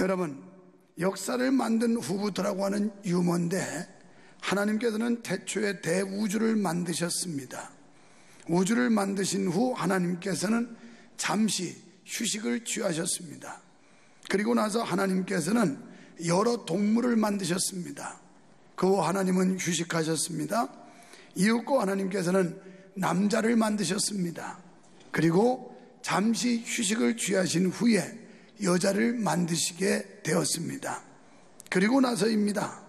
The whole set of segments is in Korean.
여러분, 역사를 만든 후부터라고 하는 유머인데 하나님께서는 태초에 대우주를 만드셨습니다. 우주를 만드신 후 하나님께서는 잠시 휴식을 취하셨습니다. 그리고 나서 하나님께서는 여러 동물을 만드셨습니다. 그 후 하나님은 휴식하셨습니다. 이윽고 하나님께서는 남자를 만드셨습니다. 그리고 잠시 휴식을 취하신 후에 여자를 만드시게 되었습니다. 그리고 나서입니다.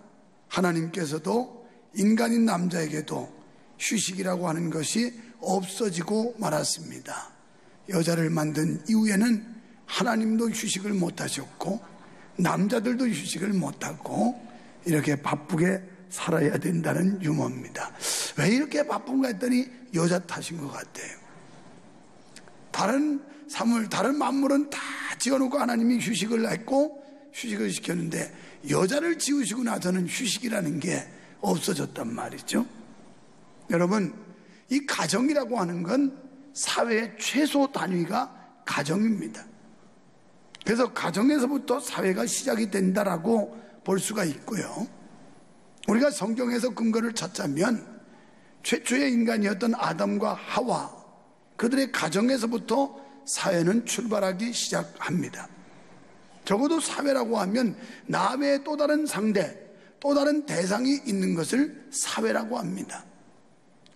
하나님께서도 인간인 남자에게도 휴식이라고 하는 것이 없어지고 말았습니다. 여자를 만든 이후에는 하나님도 휴식을 못하셨고 남자들도 휴식을 못하고 이렇게 바쁘게 살아야 된다는 유머입니다. 왜 이렇게 바쁜가 했더니 여자 탓인 것 같아요. 다른 만물은 다 지어놓고 하나님이 휴식을 했고 휴식을 시켰는데 여자를 지으시고 나서는 휴식이라는 게 없어졌단 말이죠. 여러분, 이 가정이라고 하는 건 사회의 최소 단위가 가정입니다. 그래서 가정에서부터 사회가 시작이 된다라고 볼 수가 있고요. 우리가 성경에서 근거를 찾자면 최초의 인간이었던 아담과 하와, 그들의 가정에서부터 사회는 출발하기 시작합니다. 적어도 사회라고 하면 나 외에 또 다른 상대, 또 다른 대상이 있는 것을 사회라고 합니다.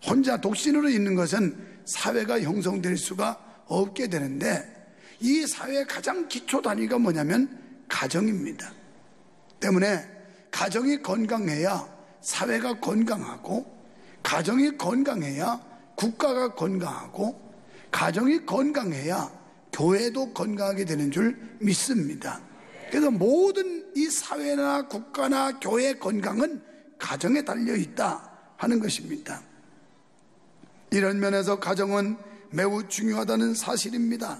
혼자 독신으로 있는 것은 사회가 형성될 수가 없게 되는데 이 사회의 가장 기초 단위가 뭐냐면 가정입니다. 때문에 가정이 건강해야 사회가 건강하고, 가정이 건강해야 국가가 건강하고, 가정이 건강해야 교회도 건강하게 되는 줄 믿습니다. 그래서 모든 이 사회나 국가나 교회의 건강은 가정에 달려있다 하는 것입니다. 이런 면에서 가정은 매우 중요하다는 사실입니다.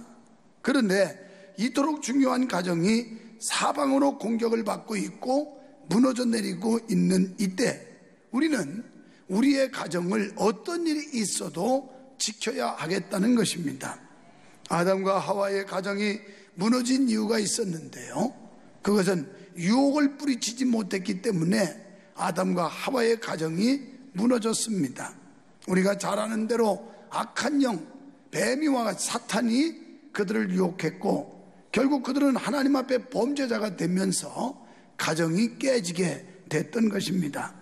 그런데 이토록 중요한 가정이 사방으로 공격을 받고 있고 무너져 내리고 있는 이때 우리는 우리의 가정을 어떤 일이 있어도 지켜야 하겠다는 것입니다. 아담과 하와의 가정이 무너진 이유가 있었는데요, 그것은 유혹을 뿌리치지 못했기 때문에 아담과 하와의 가정이 무너졌습니다. 우리가 잘 아는 대로 악한 영, 뱀이와 같이 사탄이 그들을 유혹했고 결국 그들은 하나님 앞에 범죄자가 되면서 가정이 깨지게 됐던 것입니다.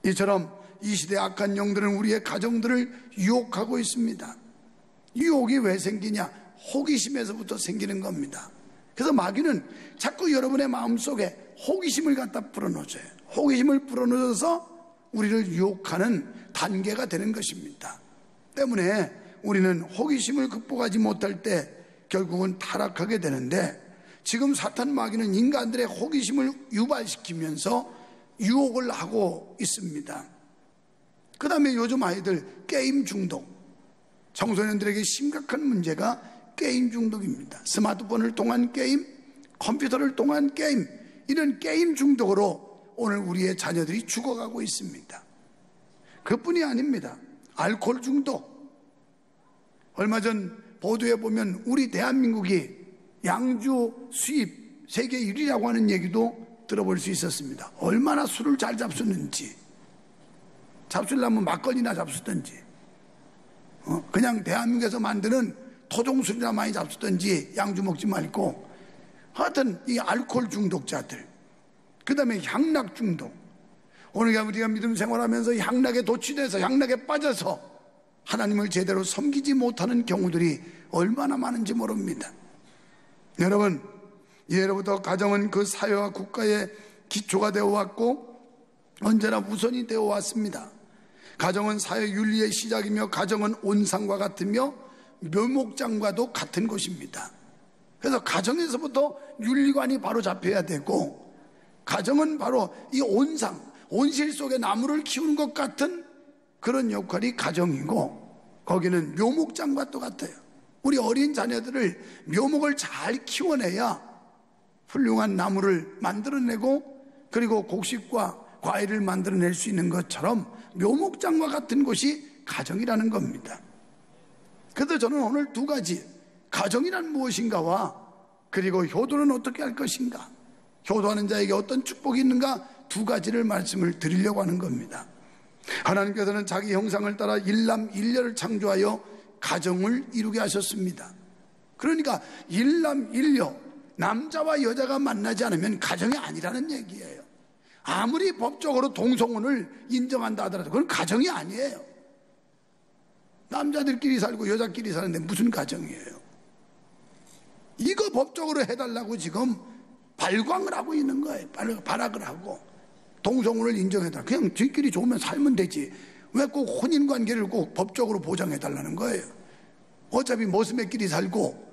이처럼 이 시대의 악한 영들은 우리의 가정들을 유혹하고 있습니다. 유혹이 왜 생기냐? 호기심에서부터 생기는 겁니다. 그래서 마귀는 자꾸 여러분의 마음속에 호기심을 갖다 불어넣어줘요. 호기심을 불어넣어서 우리를 유혹하는 단계가 되는 것입니다. 때문에 우리는 호기심을 극복하지 못할 때 결국은 타락하게 되는데, 지금 사탄 마귀는 인간들의 호기심을 유발시키면서 유혹을 하고 있습니다. 그 다음에 요즘 아이들 게임 중독, 청소년들에게 심각한 문제가 게임 중독입니다. 스마트폰을 통한 게임, 컴퓨터를 통한 게임, 이런 게임 중독으로 오늘 우리의 자녀들이 죽어가고 있습니다. 그뿐이 아닙니다. 알코올 중독. 얼마 전 보도에 보면 우리 대한민국이 양주 수입 세계 1위라고 하는 얘기도 들어볼 수 있었습니다. 얼마나 술을 잘 잡수는지, 잡수려면 막걸리나 잡수든지, 그냥 대한민국에서 만드는 토종술이나 많이 잡수든지 양주 먹지 말고, 하여튼 이 알코올 중독자들, 그 다음에 향락 중독. 오늘 우리가 믿음 생활하면서 향락에 도취돼서 향락에 빠져서 하나님을 제대로 섬기지 못하는 경우들이 얼마나 많은지 모릅니다. 여러분, 예로부터 가정은 그 사회와 국가의 기초가 되어 왔고 언제나 우선이 되어 왔습니다. 가정은 사회 윤리의 시작이며 가정은 온상과 같으며 묘목장과도 같은 곳입니다. 그래서 가정에서부터 윤리관이 바로 잡혀야 되고, 가정은 바로 이 온상, 온실 속에 나무를 키우는 것 같은 그런 역할이 가정이고, 거기는 묘목장과 똑같아요. 우리 어린 자녀들을 묘목을 잘 키워내야 훌륭한 나무를 만들어내고, 그리고 곡식과 과일을 만들어낼 수 있는 것처럼 묘목장과 같은 곳이 가정이라는 겁니다. 그래서 저는 오늘 두 가지, 가정이란 무엇인가와 그리고 효도는 어떻게 할 것인가, 효도하는 자에게 어떤 축복이 있는가? 두 가지를 말씀을 드리려고 하는 겁니다. 하나님께서는 자기 형상을 따라 일남 일녀를 창조하여 가정을 이루게 하셨습니다. 그러니까 일남 일녀, 남자와 여자가 만나지 않으면 가정이 아니라는 얘기예요. 아무리 법적으로 동성혼을 인정한다 하더라도 그건 가정이 아니에요. 남자들끼리 살고 여자끼리 사는데 무슨 가정이에요? 이거 법적으로 해달라고 지금 발광을 하고 있는 거예요. 발악을 하고 동성혼을 인정해달라. 그냥 저희끼리 좋으면 살면 되지. 왜 꼭 혼인관계를 꼭 법적으로 보장해달라는 거예요? 어차피 모스매끼리 살고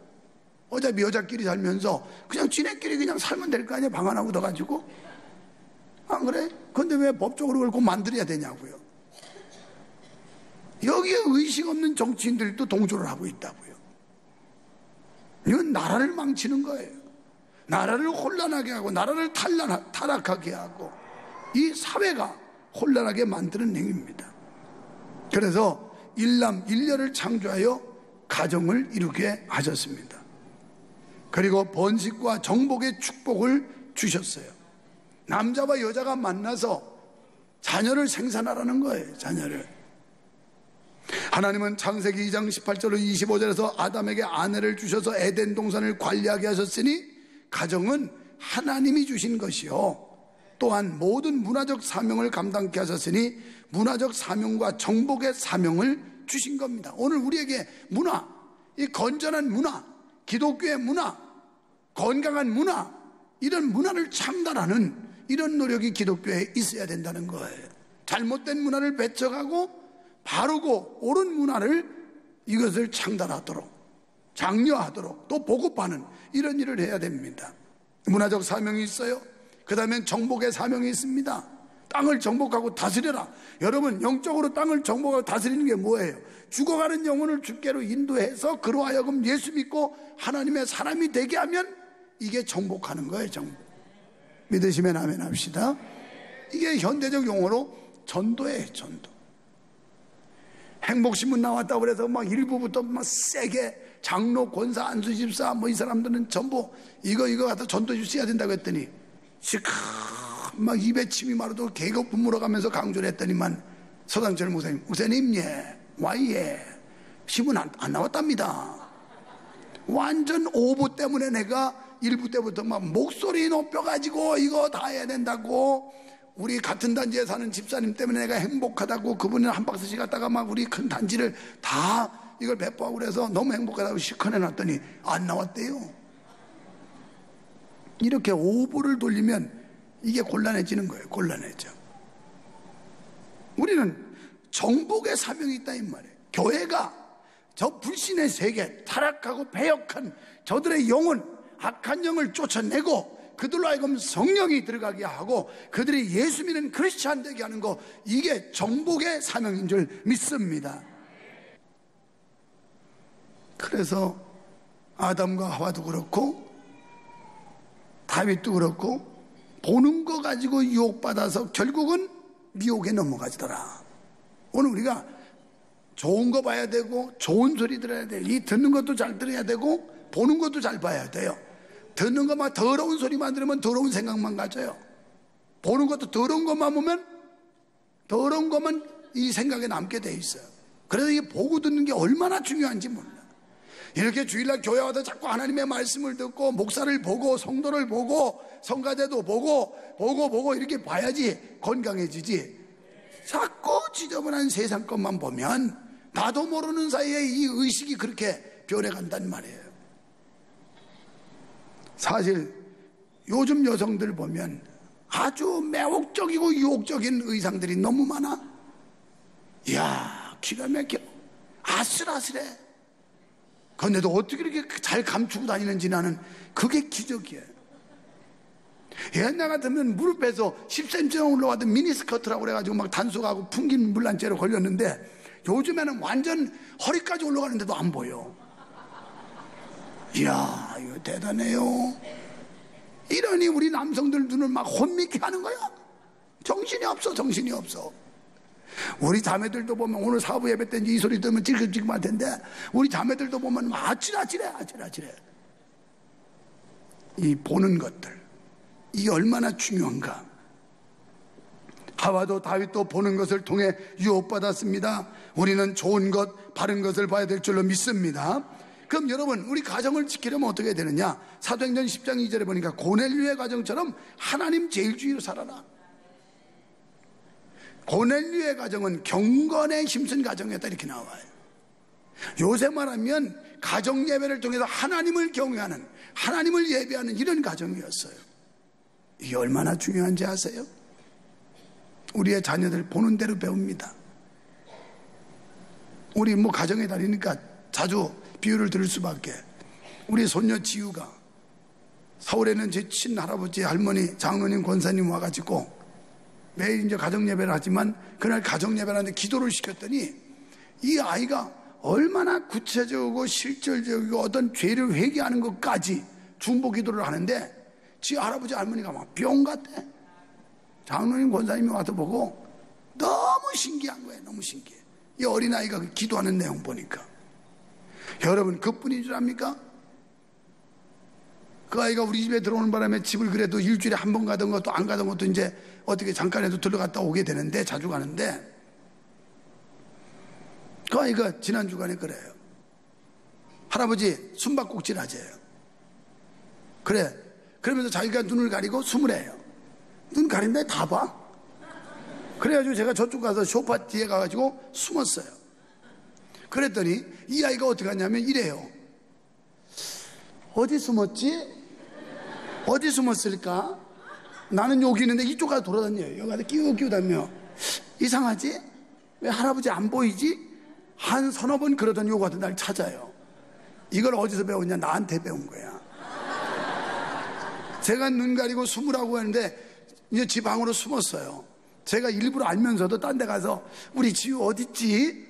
어차피 여자끼리 살면서 그냥 지네끼리 그냥 살면 될 거 아니에요? 방 하나 얻어가지고. 안 그래? 근데 왜 법적으로 그걸 꼭 만들어야 되냐고요? 여기에 의식 없는 정치인들도 동조를 하고 있다고요. 이건 나라를 망치는 거예요. 나라를 혼란하게 하고 나라를 타락하게 하고 이 사회가 혼란하게 만드는 행위입니다. 그래서 일남 일녀를 창조하여 가정을 이루게 하셨습니다. 그리고 번식과 정복의 축복을 주셨어요. 남자와 여자가 만나서 자녀를 생산하라는 거예요. 자녀를. 하나님은 창세기 2장 18절로 25절에서 아담에게 아내를 주셔서 에덴 동산을 관리하게 하셨으니 가정은 하나님이 주신 것이요 또한 모든 문화적 사명을 감당케 하셨으니 문화적 사명과 정복의 사명을 주신 겁니다. 오늘 우리에게 문화, 이 건전한 문화, 기독교의 문화, 건강한 문화, 이런 문화를 창달하는 이런 노력이 기독교에 있어야 된다는 거예요. 잘못된 문화를 배척하고 바르고 옳은 문화를 이것을 창달하도록 장려하도록 또 보급하는 이런 일을 해야 됩니다. 문화적 사명이 있어요. 그 다음엔 정복의 사명이 있습니다. 땅을 정복하고 다스려라. 여러분 영적으로 땅을 정복하고 다스리는 게 뭐예요? 죽어가는 영혼을 주께로 인도해서 그로 하여금 예수 믿고 하나님의 사람이 되게 하면 이게 정복하는 거예요. 정복. 믿으시면 아멘 합시다. 이게 현대적 용어로 전도예요. 전도. 행복신문 나왔다고 그래서 막 일부부터 막 세게 장로, 권사, 안수집사 뭐 이 사람들은 전부 이거 갖다 전도해 주셔야 된다고 했더니 막 입에 침이 마르도 계급 물어가면서 강조를 했더니만 서당철 목사님 예, 와예 신문 안 나왔답니다. 완전 오보 때문에 내가 일부 때부터 막 목소리 높여가지고 이거 다 해야 된다고 우리 같은 단지에 사는 집사님 때문에 내가 행복하다고 그분은 한 박스씩 갖다가 막 우리 큰 단지를 다 이걸 배포하고 그래서 너무 행복하다고 시커내놨더니 안 나왔대요. 이렇게 오보를 돌리면 이게 곤란해지는 거예요. 곤란해져. 우리는 정복의 사명이 있다 이 말이에요. 교회가 저 불신의 세계, 타락하고 배역한 저들의 영혼, 악한 영을 쫓아내고 그들로 하여금 성령이 들어가게 하고 그들이 예수 믿는 크리스찬 되게 하는 거, 이게 정복의 사명인 줄 믿습니다. 그래서 아담과 하와도 그렇고 다윗도 그렇고 보는 거 가지고 유혹받아서 결국은 미혹에 넘어가지더라. 오늘 우리가 좋은 거 봐야 되고 좋은 소리 들어야 돼요. 이 듣는 것도 잘 들어야 되고 보는 것도 잘 봐야 돼요. 듣는 것만 더러운 소리만 들으면 더러운 생각만 가져요. 보는 것도 더러운 것만 보면 더러운 것만 이 생각에 남게 돼 있어요. 그래서 이 보고 듣는 게 얼마나 중요한지 몰라. 이렇게 주일날 교회 와서 자꾸 하나님의 말씀을 듣고 목사를 보고 성도를 보고 성가대도 보고 이렇게 봐야지 건강해지지. 자꾸 지저분한 세상 것만 보면 나도 모르는 사이에 이 의식이 그렇게 변해간단 말이에요. 사실 요즘 여성들 보면 아주 매혹적이고 유혹적인 의상들이 너무 많아. 이야, 기가 막혀. 아슬아슬해. 그런데도 어떻게 이렇게 잘 감추고 다니는지 나는 그게 기적이에요. 옛날 같으면 무릎에서 10cm 올라가던 미니스커트라고 그래가지고 막 단속하고 풍긴 물란죄로 걸렸는데 요즘에는 완전 허리까지 올라가는데도 안 보여. 이야, 이거 대단해요. 이러니 우리 남성들 눈을 막 혼미케 하는 거야. 정신이 없어. 우리 자매들도 보면 오늘 사부 예배 때 이 소리 들으면 찔끔찔끔할 텐데 우리 자매들도 보면 아찔아찔해. 이 보는 것들, 이게 얼마나 중요한가. 하와도 다윗도 보는 것을 통해 유혹받았습니다. 우리는 좋은 것, 바른 것을 봐야 될 줄로 믿습니다. 그럼 여러분, 우리 가정을 지키려면 어떻게 해야 되느냐? 사도행전 10장 2절에 보니까 고넬료의 가정처럼 하나님 제일주의로 살아라. 고넬료의 가정은 경건에 힘쓴 가정이었다 이렇게 나와요. 요새 말하면 가정 예배를 통해서 하나님을 경외하는, 하나님을 예배하는 이런 가정이었어요. 이게 얼마나 중요한지 아세요? 우리의 자녀들 보는 대로 배웁니다. 우리 뭐 가정에 다니니까 자주 비유를 들을 수밖에. 우리 손녀 지우가 서울에는 제 친할아버지, 할머니, 장로님, 권사님 와가지고 매일 이제 가정 예배를 하지만 그날 가정 예배를 하는데 기도를 시켰더니 이 아이가 얼마나 구체적이고 실질적이고 어떤 죄를 회개하는 것까지 중보 기도를 하는데 지 할아버지, 할머니가 막 병 같대. 장로님, 권사님이 와서 보고 너무 신기한 거예요. 너무 신기해. 이 어린아이가 기도하는 내용 보니까. 여러분, 그뿐인 줄 압니까? 그 아이가 우리 집에 들어오는 바람에 집을 그래도 일주일에 한 번 가던 것도 안 가던 것도 이제 어떻게 잠깐에도 들어갔다 오게 되는데, 자주 가는데, 그 아이가 지난 주간에 그래요. 할아버지 숨바꼭질 하재요. 그래. 그러면서 자기가 눈을 가리고 숨을 해요. 눈 가린데 다 봐. 그래가지고 제가 저쪽 가서 소파 뒤에 가가지고 숨었어요. 그랬더니 이 아이가 어떻게 하냐면 이래요. 어디 숨었지? 어디 숨었을까? 나는 여기 있는데 이쪽 가서 돌아다녀요. 여기 가서 끼우 다녀. 이상하지? 왜 할아버지 안 보이지? 한 서너 번 그러더니 요거 같은 날 찾아요. 이걸 어디서 배웠냐? 나한테 배운 거야. 제가 눈 가리고 숨으라고 했는데 이제 집 방으로 숨었어요. 제가 일부러 알면서도 딴 데 가서 우리 지우 어딨지?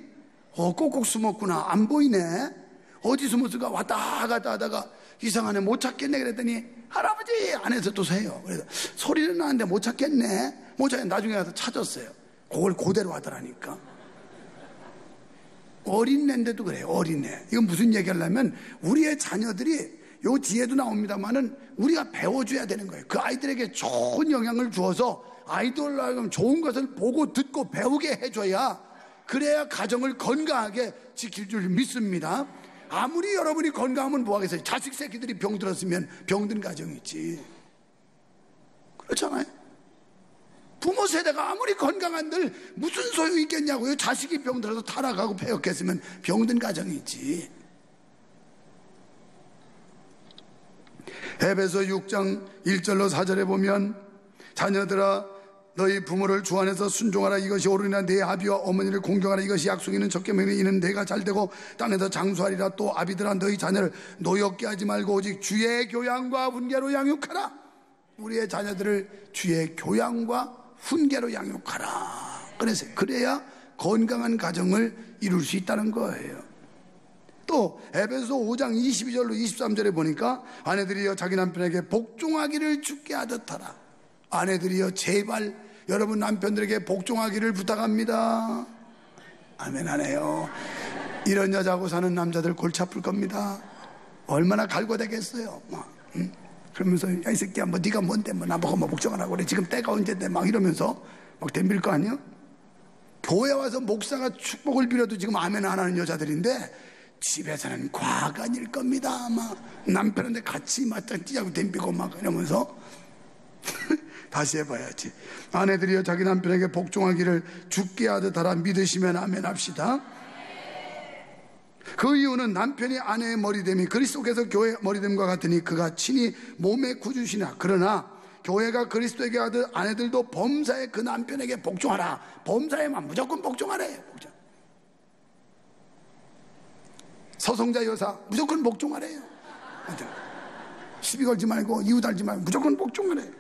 꼭꼭 숨었구나. 안 보이네. 어디 숨었을까? 왔다 갔다 하다가 이상하네. 못 찾겠네. 그랬더니 할아버지 안에서 또 새요. 그래서 소리는 나는데 못 찾겠네. 못 찾겠네. 나중에 가서 찾았어요. 그걸 그대로 하더라니까. 어린애인데도 그래요. 어린애. 이건 무슨 얘기하려면 우리의 자녀들이 요 뒤에도 나옵니다만은 우리가 배워줘야 되는 거예요. 그 아이들에게 좋은 영향을 주어서 아이들로 하여금 좋은 것을 보고 듣고 배우게 해줘야, 그래야 가정을 건강하게 지킬 줄 믿습니다. 아무리 여러분이 건강하면 뭐하겠어요? 자식 새끼들이 병 들었으면 병든 가정이지. 그렇잖아요. 부모 세대가 아무리 건강한들 무슨 소용이 있겠냐고요. 자식이 병 들어서 타락하고 폐역했으면 병든 가정이지. 에베소 6장 1절로 4절에 보면 자녀들아 너희 부모를 주 안에서 순종하라. 이것이 옳으나 내 아비와 어머니를 공경하라. 이것이 약속이 있는 젖개명이 이는 내가 잘되고 땅에서 장수하리라. 또 아비들아 너희 자녀를 노엽게 하지 말고 오직 주의 교양과 훈계로 양육하라. 우리의 자녀들을 주의 교양과 훈계로 양육하라. 그래서 그래야 건강한 가정을 이룰 수 있다는 거예요. 또 에베소 5장 22절로 23절에 보니까 아내들이여 자기 남편에게 복종하기를 주께 하듯 하라. 아내들이여 제발 여러분 남편들에게 복종하기를 부탁합니다. 아멘 하네요. 이런 여자하고 사는 남자들 골치 아플 겁니다. 얼마나 갈고되겠어요. 그러면서 야 이 새끼야 뭐 네가 뭔데 뭐 나보고 뭐 복종하라고 그래. 지금 때가 언젠데 막 이러면서 막 덤빌 거 아니야? 교회 와서 목사가 축복을 빌어도 지금 아멘 안 하는 여자들인데 집에서는 과간일 겁니다. 아마 남편한테 같이 맞짱 뛰자고 덤비고 막 이러면서 다시 해봐야지. 아내들이여 자기 남편에게 복종하기를 주께 하듯 하라. 믿으시면 아멘 합시다. 그 이유는 남편이 아내의 머리됨이 그리스도께서 교회의 머리됨과 같으니 그가 친히 몸의 구주시나. 그러나 교회가 그리스도에게 하듯 아내들도 범사에 그 남편에게 복종하라. 범사에만 무조건 복종하래. 서성자 여사 무조건 복종하래요. 시비 걸지 말고 이유 달지 말고 무조건 복종하래요.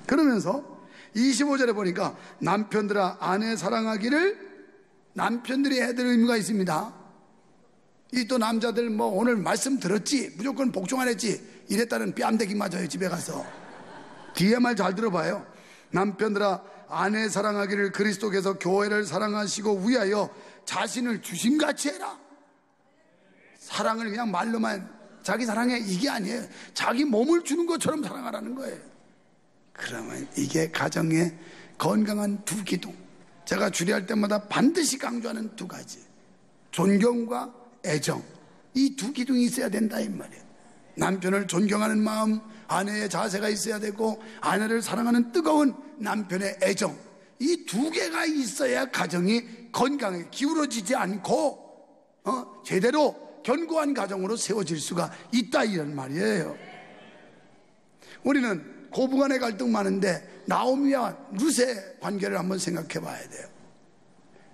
그러면서 25절에 보니까 남편들아 아내 사랑하기를, 남편들이 해야 될 의무가 있습니다. 이 또 남자들 뭐 오늘 말씀 들었지 무조건 복종하랬지 이랬다는 뺨대기 맞아요. 집에 가서 뒤에 말 잘 들어봐요. 남편들아 아내 사랑하기를 그리스도께서 교회를 사랑하시고 위하여 자신을 주심같이 해라. 사랑을 그냥 말로만 자기 사랑해, 이게 아니에요. 자기 몸을 주는 것처럼 사랑하라는 거예요. 그러면 이게 가정의 건강한 두 기둥. 제가 주례할 때마다 반드시 강조하는 두 가지, 존경과 애정, 이 두 기둥이 있어야 된다 이 말이에요. 남편을 존경하는 마음, 아내의 자세가 있어야 되고, 아내를 사랑하는 뜨거운 남편의 애정, 이 두 개가 있어야 가정이 건강하게 기울어지지 않고 제대로 견고한 가정으로 세워질 수가 있다 이런 말이에요. 우리는 고부간의 갈등 많은데 나오미와 룻의 관계를 한번 생각해 봐야 돼요.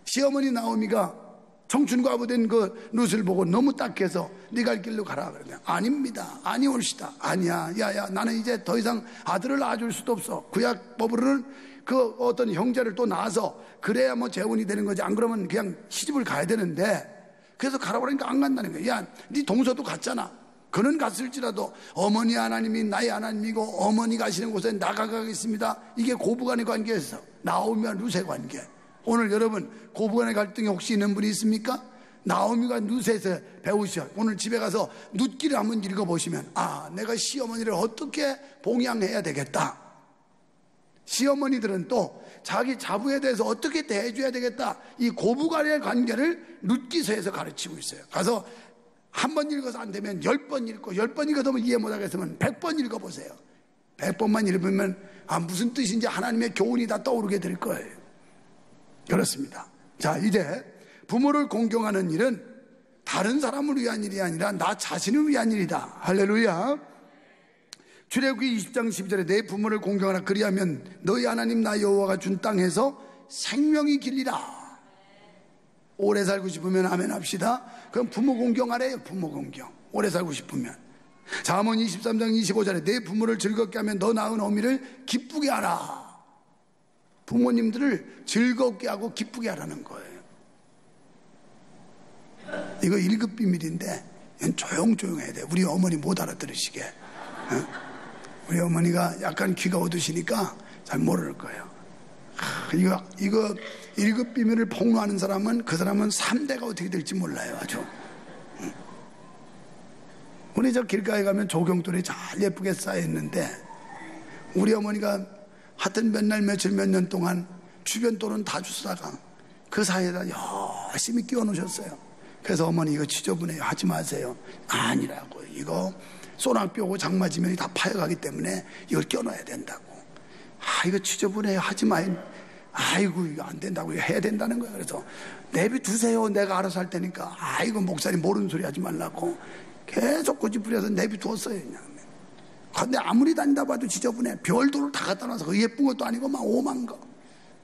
시어머니 나오미가 청춘과부된 그 룻을 보고 너무 딱해서 네 갈 길로 가라 그러면, 아닙니다, 아니 옳시다, 아니야, 야야, 나는 이제 더 이상 아들을 낳아줄 수도 없어. 구약법으로는 그 어떤 형제를 또 낳아서 그래야 뭐 재혼이 되는 거지, 안 그러면 그냥 시집을 가야 되는데, 그래서 가라고 그러니까 안 간다는 거야. 야, 네 동서도 갔잖아. 그는 갔을지라도 어머니 하나님이 나의 하나님이고 어머니 가시는 곳에 나가가겠습니다. 이게 고부간의 관계에서 나오미와 룻의 관계. 오늘 여러분 고부간의 갈등이 혹시 있는 분이 있습니까? 나오미가 룻에서 배우셔. 오늘 집에 가서 룻기를 한번 읽어보시면, 아, 내가 시어머니를 어떻게 봉양해야 되겠다. 시어머니들은 또 자기 자부에 대해서 어떻게 대해줘야 되겠다. 이 고부간의 관계를 룻기서에서 가르치고 있어요. 가서 한 번 읽어서 안 되면 10번 읽고, 10번 읽어도 이해 못하겠으면 100번 읽어보세요. 100번만 읽으면 무슨 뜻인지 하나님의 교훈이 다 떠오르게 될 거예요. 그렇습니다. 자, 이제 부모를 공경하는 일은 다른 사람을 위한 일이 아니라 나 자신을 위한 일이다. 할렐루야. 출애굽기 20장 12절에 내 부모를 공경하라, 그리하면 너희 하나님 나 여호와가 준 땅에서 생명이 길리라. 오래 살고 싶으면 아멘 합시다. 그럼 부모 공경하래요. 부모 공경. 오래 살고 싶으면. 잠언 23장 25절에 내 부모를 즐겁게 하면 너 낳은 어미를 기쁘게 하라. 부모님들을 즐겁게 하고 기쁘게 하라는 거예요. 이거 1급 비밀인데 조용조용 해야 돼. 우리 어머니 못 알아들으시게. 우리 어머니가 약간 귀가 어두시니까 잘 모를 거예요. 이거 1급 비밀을 폭로하는 사람은 그 사람은 3대가 어떻게 될지 몰라요. 아주. 우리 저 길가에 가면 조경돌이 잘 예쁘게 쌓여있는데, 우리 어머니가 하여튼 몇 날 며칠 몇 년 동안 주변 돌은 다 주스다가 그 사이에다 열심히 끼워 놓으셨어요. 그래서 어머니 이거 지저분해요, 하지 마세요. 아니라고. 이거 소낙뼈고 장마지면이 다 파여가기 때문에 이걸 껴넣어야 된다고. 이거 지저분해요, 하지 마요. 아이고 이거 안 된다고, 이거 해야 된다는 거예요. 그래서 내비두세요, 내가 알아서 할 테니까. 아이고 목사님 모르는 소리 하지 말라고 계속 고집부려서 내비두었어요. 그냥. 근데 아무리 다니다 봐도 지저분해. 별도를 다 갖다 놔서 그 예쁜 것도 아니고 막 오만 거.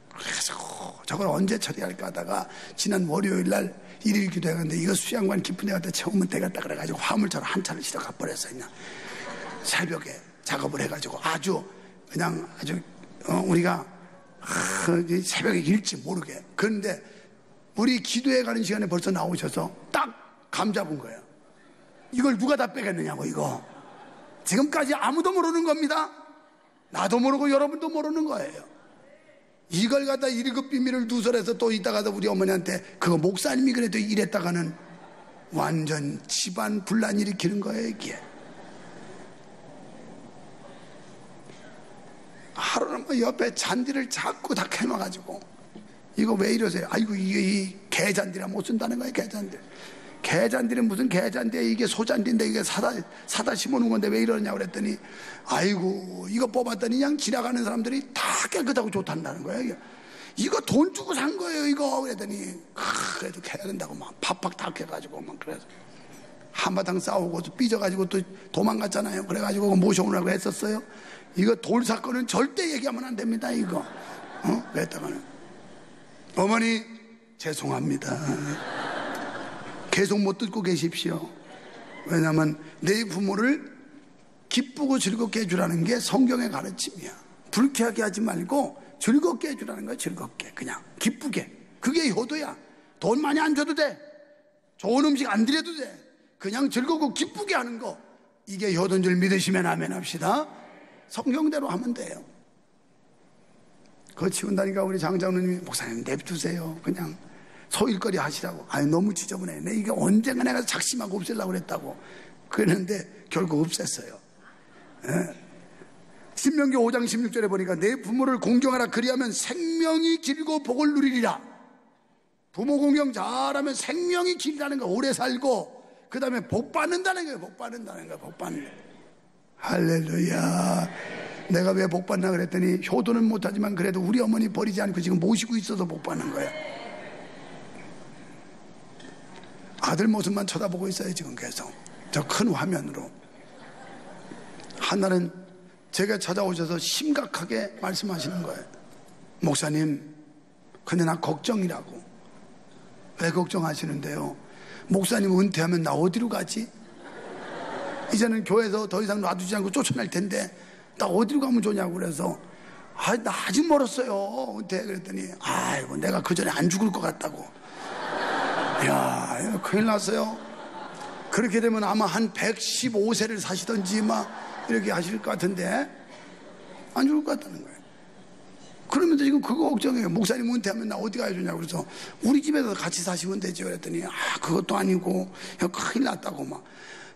그래서 저걸 언제 처리할까 하다가 지난 월요일 날 일일 기도했는데, 이거 수양관 깊은 데 갖다 채우면 되겠다 그래가지고 화물차로 한 차를 실어 가버렸어요. 그냥 새벽에 작업을 해가지고 아주 우리가 새벽에 일지 모르게. 그런데 우리 기도해 가는 시간에 벌써 나오셔서 딱 감 잡은 거예요. 이걸 누가 다 빼겠느냐고. 이거 지금까지 아무도 모르는 겁니다. 나도 모르고 여러분도 모르는 거예요. 이걸 갖다 1급 비밀을 누설해서 또 이따가도 우리 어머니한테 그거 목사님이 그래도 이랬다가는 완전 집안 분란 일으키는 거예요. 이게 하루는 뭐 옆에 잔디를 자꾸 다 캐놔가지고 이거 왜 이러세요? 아이고 이게 이 개잔디라 못 쓴다는 거예요. 개잔디는 무슨 개잔디야, 이게 소잔디인데 이게 사다 심어놓은 건데 왜 이러냐고 그랬더니, 아이고 이거 뽑았더니 그냥 지나가는 사람들이 다 깨끗하고 좋단다는 거예요. 이거 돈 주고 산 거예요 이거. 그랬더니 그래도 캐야 된다고 막 팍팍 다 캐가지고 막. 그래서 한바탕 싸우고 삐져가지고 또 도망갔잖아요. 그래가지고 모셔오려고 했었어요. 이거 돌 사건은 절대 얘기하면 안 됩니다 이거. 그랬다가는 어머니 죄송합니다. 계속 못 듣고 계십시오. 왜냐하면 내 부모를 기쁘고 즐겁게 해주라는 게 성경의 가르침이야. 불쾌하게 하지 말고 즐겁게 해주라는 거야. 즐겁게, 그냥 기쁘게. 그게 효도야. 돈 많이 안 줘도 돼. 좋은 음식 안 드려도 돼. 그냥 즐겁고 기쁘게 하는 거, 이게 효도인 줄 믿으시면 아멘 합시다. 성경대로 하면 돼요. 그거 치운다니까 우리 장장로님이, 목사님 내비두세요, 그냥 소일거리 하시라고. 아니 너무 지저분해. 이게 언젠가 내가 작심하고 없애려고 그랬다고. 그랬는데 결국 없앴어요. 신명기 5장 16절에 보니까 내 부모를 공경하라 그리하면 생명이 길고 복을 누리리라. 부모 공경 잘하면 생명이 길다는 거, 오래 살고 그 다음에 복 받는다는 거예요. 복 받는다는 거예요. 복 받는 거예요. 할렐루야. 내가 왜 복 받나 그랬더니 효도는 못하지만 그래도 우리 어머니 버리지 않고 지금 모시고 있어서 복 받는 거예요. 아들 모습만 쳐다보고 있어요. 지금 계속 저 큰 화면으로. 하나는 제가 찾아오셔서 심각하게 말씀하시는 거예요. 목사님, 근데 나 걱정이라고. 왜 걱정하시는데요? 목사님 은퇴하면 나 어디로 가지? 이제는 교회에서 더 이상 놔두지 않고 쫓아낼 텐데 나 어디로 가면 좋냐고. 그래서 나 아직 멀었어요 은퇴. 그랬더니 아이고 내가 그 전에 안 죽을 것 같다고. 야, 큰일 났어요. 그렇게 되면 아마 한 115세를 사시던지 막 이렇게 하실 것 같은데 안 죽을 것 같다는 거예요. 그러면서 지금 그거 걱정해요. 목사님 은퇴하면 나 어디 가야 되냐고. 그래서 우리 집에서 같이 사시면 되죠. 그랬더니 그것도 아니고 큰일 났다고 막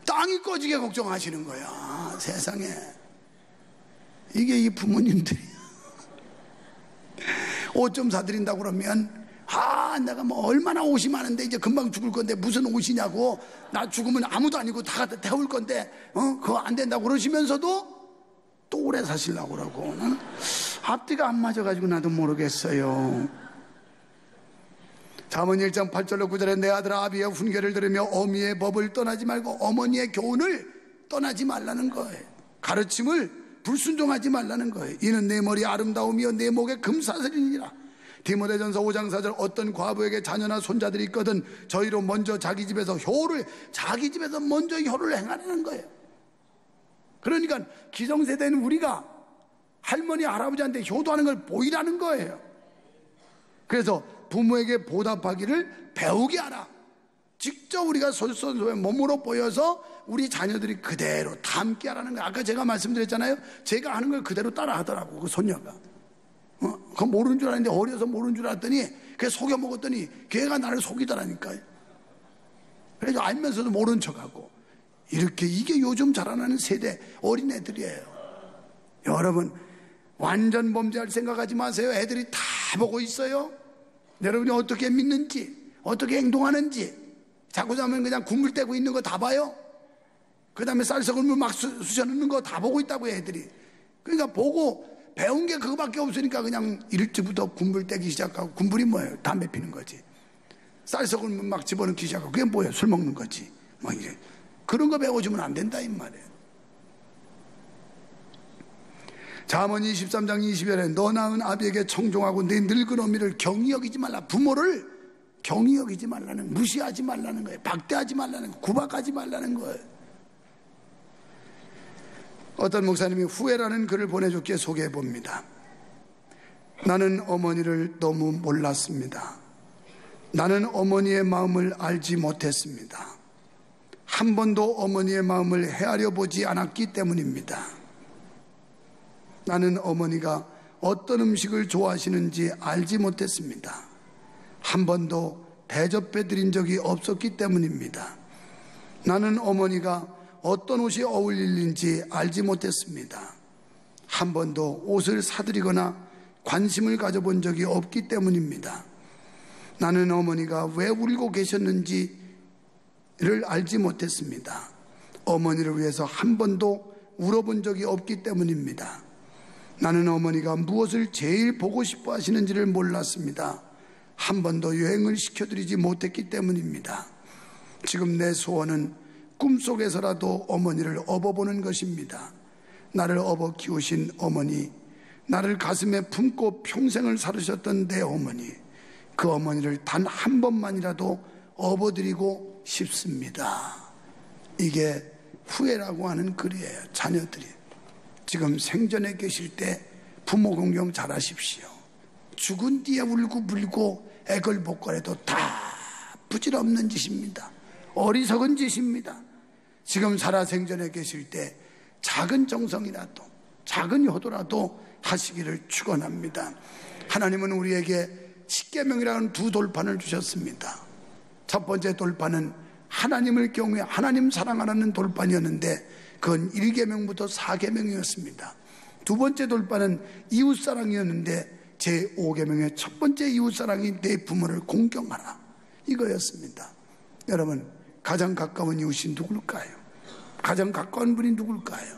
땅이 꺼지게 걱정하시는 거야. 세상에. 이게 이 부모님들이 옷 좀 사드린다고 그러면 내가 뭐 얼마나 옷이 많은데 이제 금방 죽을 건데 무슨 옷이냐고. 나 죽으면 아무도 아니고 다 갖다 태울 건데 그거 안 된다고 그러시면서도 또 오래 사시려고 그러고. 나는 앞뒤가 안 맞아가지고 나도 모르겠어요. 잠언 1장 8절로 9절에 내 아들아 아비의 훈계를 들으며 어미의 법을 떠나지 말고 어머니의 교훈을 떠나지 말라는 거예요. 가르침을 불순종하지 말라는 거예요. 이는 내 머리 아름다움이여 내 목에 금사슬이니라. 디모데전서 5장 4절 어떤 과부에게 자녀나 손자들이 있거든 저희로 먼저 자기 집에서 먼저 효를 행하라는 거예요. 그러니까 기성세대는 우리가 할머니 할아버지한테 효도하는 걸 보이라는 거예요. 그래서 부모에게 보답하기를 배우게 하라. 직접 우리가 솔선수범 몸으로 보여서 우리 자녀들이 그대로 닮게 하라는 거예요. 아까 제가 말씀드렸잖아요. 제가 하는 걸 그대로 따라 하더라고 그 손녀가. 그거 모르는 줄 알았는데 어려서 모르는 줄 알았더니 걔 속여 먹었더니 걔가 나를 속이더라니까요. 그래서 알면서도 모른 척하고. 이렇게 이게 요즘 자라나는 세대 어린애들이에요. 여러분 완전 범죄할 생각하지 마세요. 애들이 다 보고 있어요. 여러분이 어떻게 믿는지 어떻게 행동하는지 자꾸 자면 그냥 국물 떼고 있는 거 다 봐요. 그 다음에 쌀썩은 물 막 쑤셔넣는 거 다 보고 있다고 애들이. 그러니까 보고 배운 게 그거밖에 없으니까 그냥 일찍부터 군불 떼기 시작하고. 군불이 뭐예요? 담배 피는 거지. 쌀썩은 물 막 집어넣기 시작하고. 그게 뭐예요? 술 먹는 거지. 뭐 이제 그런 거 배워주면 안 된다 이 말이에요. 잠언 23장 20절에 너 낳은 아비에게 청종하고 내 늙은 어미를 경히 여기지 말라. 부모를 경히 여기지 말라는, 무시하지 말라는 거예요. 박대하지 말라는 거예요. 구박하지 말라는 거예요. 어떤 목사님이 후회라는 글을 보내줬기에 소개해 봅니다. 나는 어머니를 너무 몰랐습니다. 나는 어머니의 마음을 알지 못했습니다. 한 번도 어머니의 마음을 헤아려 보지 않았기 때문입니다. 나는 어머니가 어떤 음식을 좋아하시는지 알지 못했습니다. 한 번도 대접해 드린 적이 없었기 때문입니다. 나는 어머니가 어떤 옷이 어울리는지 알지 못했습니다. 한 번도 옷을 사드리거나 관심을 가져본 적이 없기 때문입니다. 나는 어머니가 왜 울고 계셨는지를 알지 못했습니다. 어머니를 위해서 한 번도 울어본 적이 없기 때문입니다. 나는 어머니가 무엇을 제일 보고 싶어 하시는지를 몰랐습니다. 한 번도 여행을 시켜드리지 못했기 때문입니다. 지금 내 소원은 꿈속에서라도 어머니를 업어보는 것입니다. 나를 업어 키우신 어머니, 나를 가슴에 품고 평생을 살으셨던 내 어머니, 그 어머니를 단 한 번만이라도 업어드리고 싶습니다. 이게 후회라고 하는 글이에요. 자녀들이 지금 생전에 계실 때 부모 공경 잘하십시오. 죽은 뒤에 울고 불고 애걸복걸해도 다 부질없는 짓입니다. 어리석은 짓입니다. 지금 살아생전에 계실 때 작은 정성이라도 작은 효도라도 하시기를 축원합니다. 하나님은 우리에게 십계명이라는 두 돌판을 주셨습니다. 첫 번째 돌판은 하나님을 경외, 하나님 사랑하라는 돌판이었는데 그건 1계명부터 4계명이었습니다. 두 번째 돌판은 이웃사랑이었는데 제5계명의 첫 번째 이웃사랑이 내 부모를 공경하라, 이거였습니다. 여러분, 가장 가까운 이웃이 누굴까요? 가장 가까운 분이 누굴까요?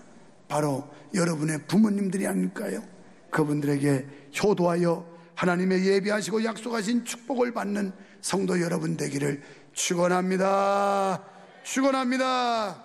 바로 여러분의 부모님들이 아닐까요? 그분들에게 효도하여 하나님의 예비하시고 약속하신 축복을 받는 성도 여러분 되기를 축원합니다. 축원합니다.